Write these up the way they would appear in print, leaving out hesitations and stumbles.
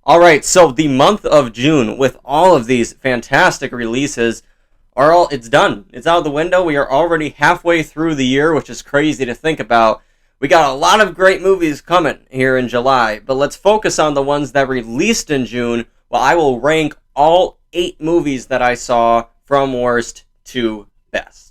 All right, so the month of June with all of these fantastic releases it's done. It's out the window. We are already halfway through the year, which is crazy to think about. We got a lot of great movies coming here in July, but let's focus on the ones that released in June. Well, I will rank all 8 movies that I saw from worst to best.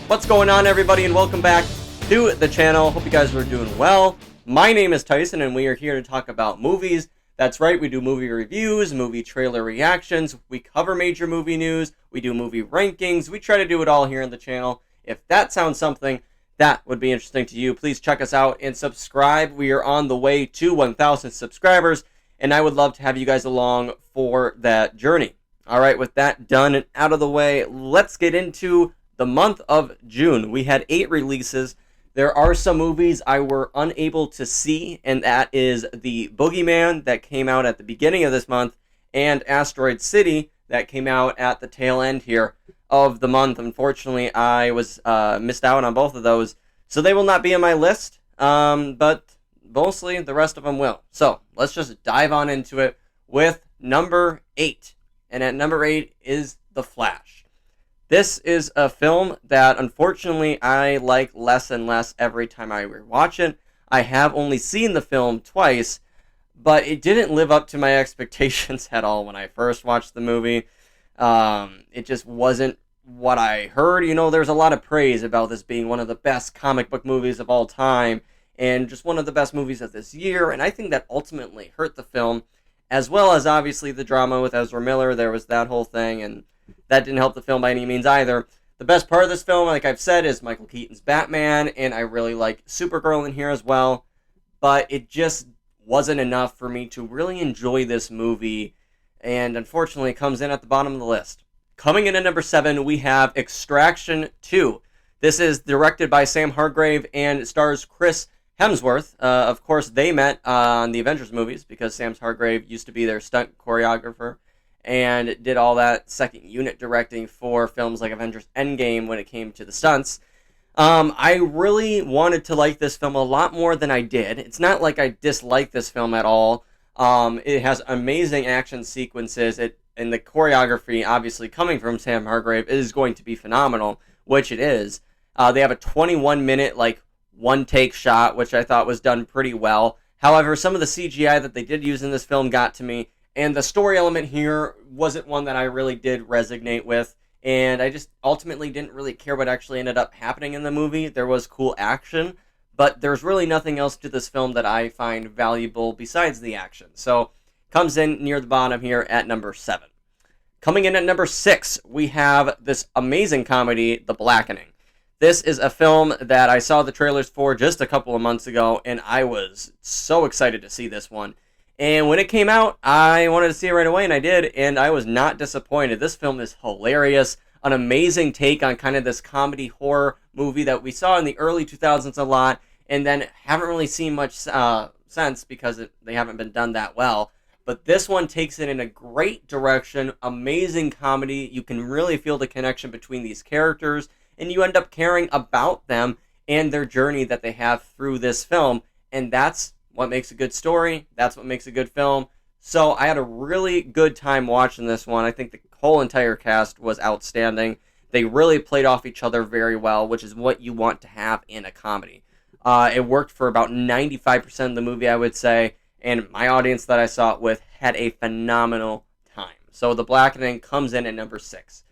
What's going on, everybody, and welcome back to the channel. Hope you guys are doing well. My name is Tyson, and we are here to talk about movies. That's right, we do movie reviews, movie trailer reactions, we cover major movie news, we do movie rankings, we try to do it all here on the channel. If that sounds something that would be interesting to you, please check us out and subscribe. We are on the way to 1,000 subscribers, and I would love to have you guys along for that journey. All right, with that done and out of the way, let's get into the month of June. We had 8 releases. There are some movies I were unable to see, and that is The Boogeyman that came out at the beginning of this month, and Asteroid City that came out at the tail end here of the month. Unfortunately, I was missed out on both of those, so they will not be on my list, but mostly the rest of them will. So let's just dive on into it with number 8, and at number 8 is The Flash. This is a film that, unfortunately, I like less and less every time I rewatch it. I have only seen the film twice, but it didn't live up to my expectations at all when I first watched the movie. It just wasn't what I heard. You know, there's a lot of praise about this being one of the best comic book movies of all time, and just one of the best movies of this year, and I think that ultimately hurt the film, as well as, obviously, the drama with Ezra Miller. There was that whole thing, and that didn't help the film by any means either. The best part of this film, like I've said, is Michael Keaton's Batman, and I really like Supergirl in here as well, but it just wasn't enough for me to really enjoy this movie, and unfortunately it comes in at the bottom of the list. Coming in at number 7, we have Extraction 2. This is directed by Sam Hargrave and stars Chris Hemsworth. Of course, they met on the Avengers movies because Sam Hargrave used to be their stunt choreographer and did all that second unit directing for films like Avengers Endgame when it came to the stunts. I really wanted to like this film a lot more than I did. It's not like I dislike this film at all. It has amazing action sequences, and the choreography, obviously coming from Sam Hargrave, is going to be phenomenal, which it is. They have a 21-minute, one-take shot, which I thought was done pretty well. However, some of the CGI that they did use in this film got to me, and the story element here wasn't one that I really did resonate with, and I just ultimately didn't really care what actually ended up happening in the movie. There was cool action, but there's really nothing else to this film that I find valuable besides the action. So, comes in near the bottom here at number 7. Coming in at number 6, we have this amazing comedy, The Blackening. This is a film that I saw the trailers for just a couple of months ago, and I was so excited to see this one. And when it came out, I wanted to see it right away, and I did, and I was not disappointed. This film is hilarious, an amazing take on kind of this comedy horror movie that we saw in the early 2000s a lot, and then haven't really seen much since because they haven't been done that well. But this one takes it in a great direction, amazing comedy. You can really feel the connection between these characters, and you end up caring about them and their journey that they have through this film, and that's what makes a good story. That's what makes a good film. So I had a really good time watching this one. I think the whole entire cast was outstanding. They really played off each other very well, which is what you want to have in a comedy. It worked for about 95% of the movie, I would say, and my audience that I saw it with had a phenomenal time. So The Blackening comes in at number 6.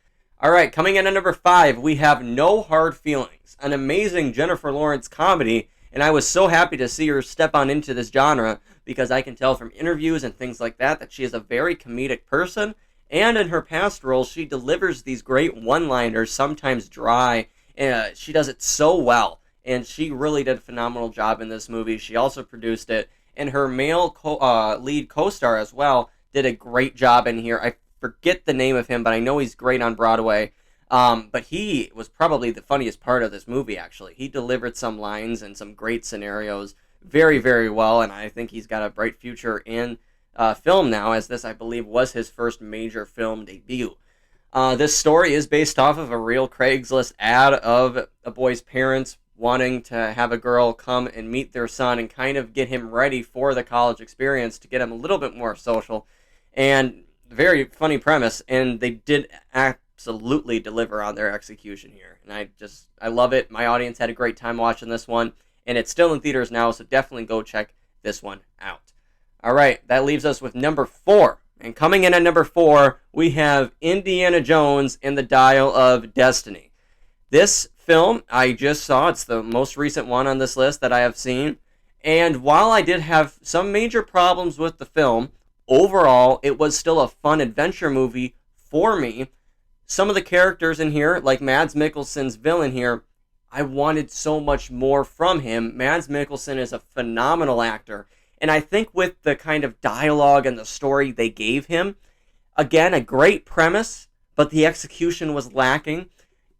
All right, coming in at number 5, we have No Hard Feelings, an amazing Jennifer Lawrence comedy. And I was so happy to see her step on into this genre because I can tell from interviews and things like that she is a very comedic person. And in her past roles, she delivers these great one-liners, sometimes dry. She does it so well. And she really did a phenomenal job in this movie. She also produced it. And her male lead co-star as well did a great job in here. I forget the name of him, but I know he's great on Broadway. But he was probably the funniest part of this movie, actually. He delivered some lines and some great scenarios very, very well, and I think he's got a bright future in film now, as this, I believe, was his first major film debut. This story is based off of a real Craigslist ad of a boy's parents wanting to have a girl come and meet their son and kind of get him ready for the college experience to get him a little bit more social. And very funny premise, and they did absolutely deliver on their execution here. And I love it. My audience had a great time watching this one, and it's still in theaters now, so definitely go check this one out. All right, that leaves us with number 4. And coming in at number 4, we have Indiana Jones and the Dial of Destiny. This film I just saw. It's the most recent one on this list that I have seen. And while I did have some major problems with the film, overall, it was still a fun adventure movie for me. Some of the characters in here, like Mads Mikkelsen's villain here, I wanted so much more from him. Mads Mikkelsen is a phenomenal actor. And I think with the kind of dialogue and the story they gave him, again, a great premise, but the execution was lacking.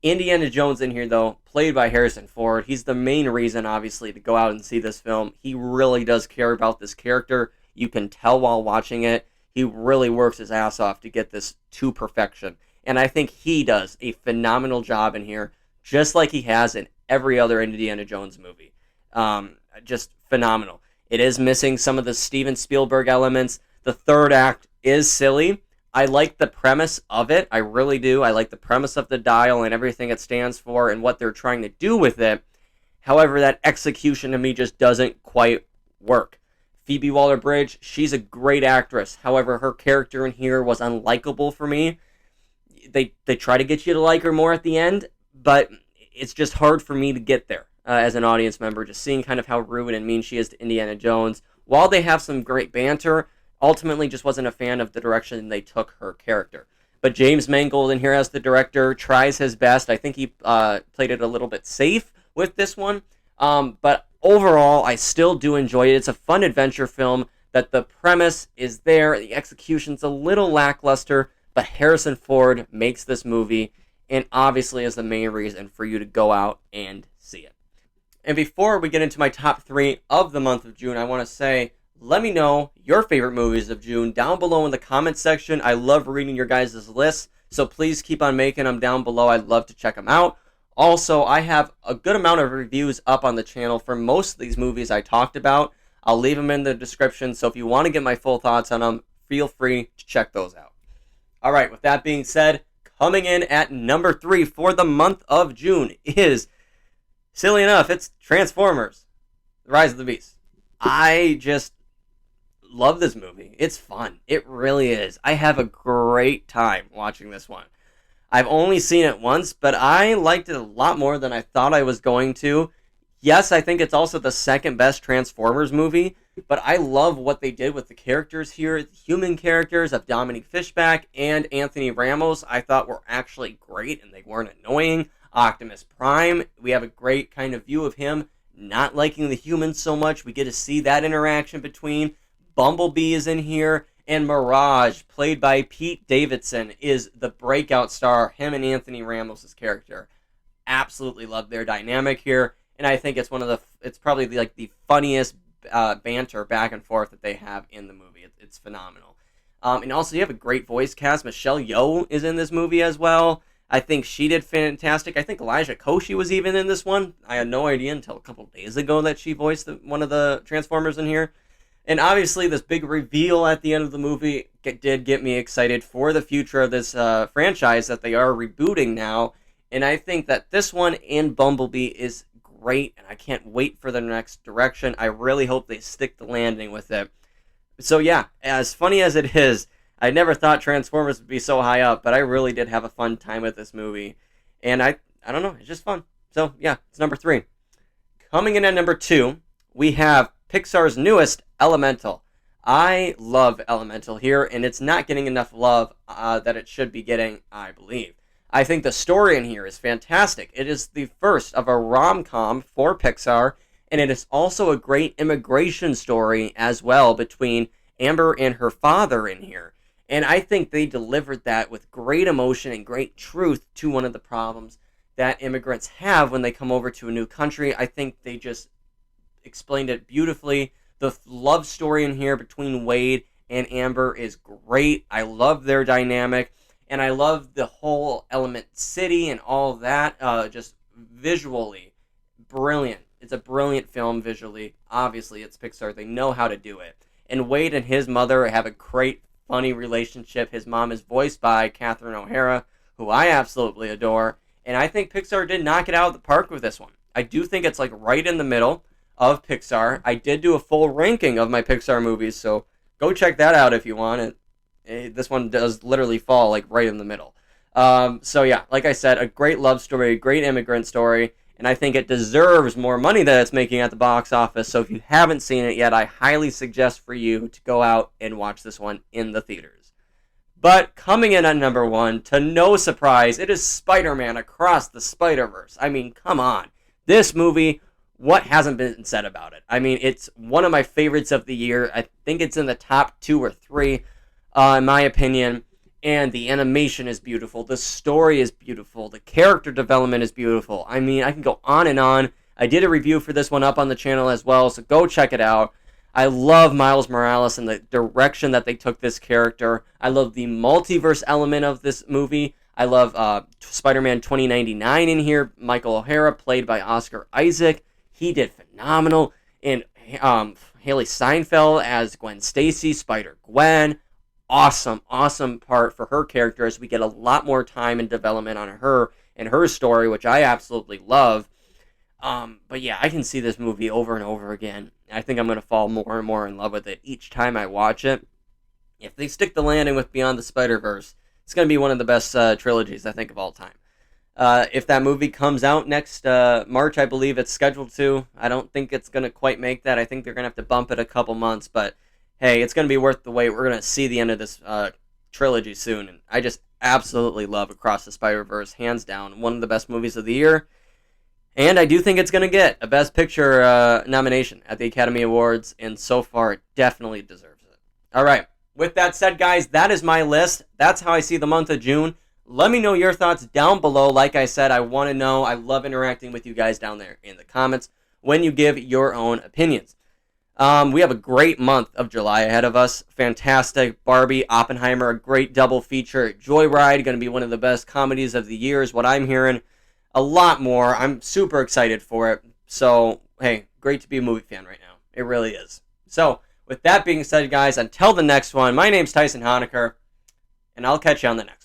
Indiana Jones in here, though, played by Harrison Ford. He's the main reason, obviously, to go out and see this film. He really does care about this character. You can tell while watching it. He really works his ass off to get this to perfection. And I think he does a phenomenal job in here, just like he has in every other Indiana Jones movie. Just phenomenal. It is missing some of the Steven Spielberg elements. The third act is silly. I like the premise of it. I really do. I like the premise of the dial and everything it stands for and what they're trying to do with it. However, that execution to me just doesn't quite work. Phoebe Waller-Bridge, she's a great actress. However, her character in here was unlikable for me. They try to get you to like her more at the end, but it's just hard for me to get there. As an audience member, just seeing kind of how rude and mean she is to Indiana Jones. While they have some great banter, ultimately just wasn't a fan of the direction they took her character. But James Mangold in here as the director tries his best. I think he played it a little bit safe with this one. But overall, I still do enjoy it. It's a fun adventure film that the premise is there. The execution's a little lackluster, but Harrison Ford makes this movie and obviously is the main reason for you to go out and see it. And before we get into my top 3 of the month of June, I want to say, let me know your favorite movies of June down below in the comments section. I love reading your guys' lists, so please keep on making them down below. I'd love to check them out. Also, I have a good amount of reviews up on the channel for most of these movies I talked about. I'll leave them in the description, so if you want to get my full thoughts on them, feel free to check those out. All right, with that being said, coming in at number 3 for the month of June is, silly enough, it's Transformers: The Rise of the Beast. I just love this movie. It's fun. It really is. I have a great time watching this one. I've only seen it once, but I liked it a lot more than I thought I was going to. Yes, I think it's also the second best Transformers movie, but I love what they did with the characters here. The human characters of Dominique Fishback and Anthony Ramos I thought were actually great, and they weren't annoying. Optimus Prime, we have a great kind of view of him not liking the humans so much. We get to see that interaction between. Bumblebee is in here, and Mirage, played by Pete Davidson, is the breakout star. Him and Anthony Ramos' character. Absolutely love their dynamic here, and I think it's probably like the funniest banter back and forth that they have in the movie. It's phenomenal. And also you have a great voice cast. Michelle Yeoh is in this movie as well. I think she did fantastic. I think Elijah Koshy was even in this one. I had no idea until a couple days ago that she voiced one of the Transformers in here. And obviously this big reveal at the end of the movie did get me excited for the future of this franchise that they are rebooting now. And I think that this one and Bumblebee is great, and I can't wait for the next direction. I really hope they stick the landing with it. So yeah, as funny as it is, I never thought Transformers would be so high up, but I really did have a fun time with this movie. And I don't know, it's just fun. So yeah, it's number 3. Coming in at number 2, we have Pixar's newest, Elemental. I love Elemental here, and it's not getting enough love that it should be getting, I believe. I think the story in here is fantastic. It is the first of a rom-com for Pixar, and it is also a great immigration story as well between Amber and her father in here. And I think they delivered that with great emotion and great truth to one of the problems that immigrants have when they come over to a new country. I think they just explained it beautifully. The love story in here between Wade and Amber is great. I love their dynamic. and I love the whole Element City and all of that. Just visually, brilliant. It's a brilliant film visually. Obviously, it's Pixar. They know how to do it. And Wade and his mother have a great, funny relationship. His mom is voiced by Catherine O'Hara, who I absolutely adore. And I think Pixar did knock it out of the park with this one. I do think it's like right in the middle of Pixar. I did do a full ranking of my Pixar movies, so go check that out if you want. This one does literally fall like right in the middle. So yeah, like I said, a great love story, great immigrant story, and I think it deserves more money that it's making at the box office. So if you haven't seen it yet, I highly suggest for you to go out and watch this one in the theaters. But coming in at number one, to no surprise, it is Spider-Man Across the Spider-Verse. I mean, come on. This movie, what hasn't been said about it? I mean, it's one of my favorites of the year. I think it's in the top 2 or 3, in my opinion. And the animation is beautiful. The story is beautiful. The character development is beautiful. I mean, I can go on and on. I did a review for this one up on the channel as well, so go check it out. I love Miles Morales and the direction that they took this character. I love the multiverse element of this movie. I love Spider-Man 2099 in here. Michael O'Hara, played by Oscar Isaac. He did phenomenal. And Haley Steinfeld as Gwen Stacy, Spider-Gwen. Awesome part for her character as we get a lot more time and development on her and her story, which I absolutely love. But yeah, I can see this movie over and over again. I think I'm going to fall more and more in love with it each time I watch it. If they stick the landing with Beyond the Spider-Verse, it's going to be one of the best trilogies, I think, of all time. If that movie comes out next March, I believe it's scheduled to. I don't think it's going to quite make that. I think they're going to have to bump it a couple months, but hey, it's going to be worth the wait. We're going to see the end of this trilogy soon, and I just absolutely love Across the Spider-Verse, hands down, one of the best movies of the year. And I do think it's going to get a Best Picture nomination at the Academy Awards, and so far it definitely deserves it. All right, with that said, guys, that is my list. That's how I see the month of June. Let me know your thoughts down below. Like I said, I want to know. I love interacting with you guys down there in the comments when you give your own opinions. We have a great month of July ahead of us. Fantastic. Barbie, Oppenheimer, a great double feature. Joyride, going to be one of the best comedies of the year is what I'm hearing. A lot more. I'm super excited for it. So, hey, great to be a movie fan right now. It really is. So, with that being said, guys, until the next one, my name's Tyson Honecker, and I'll catch you on the next one.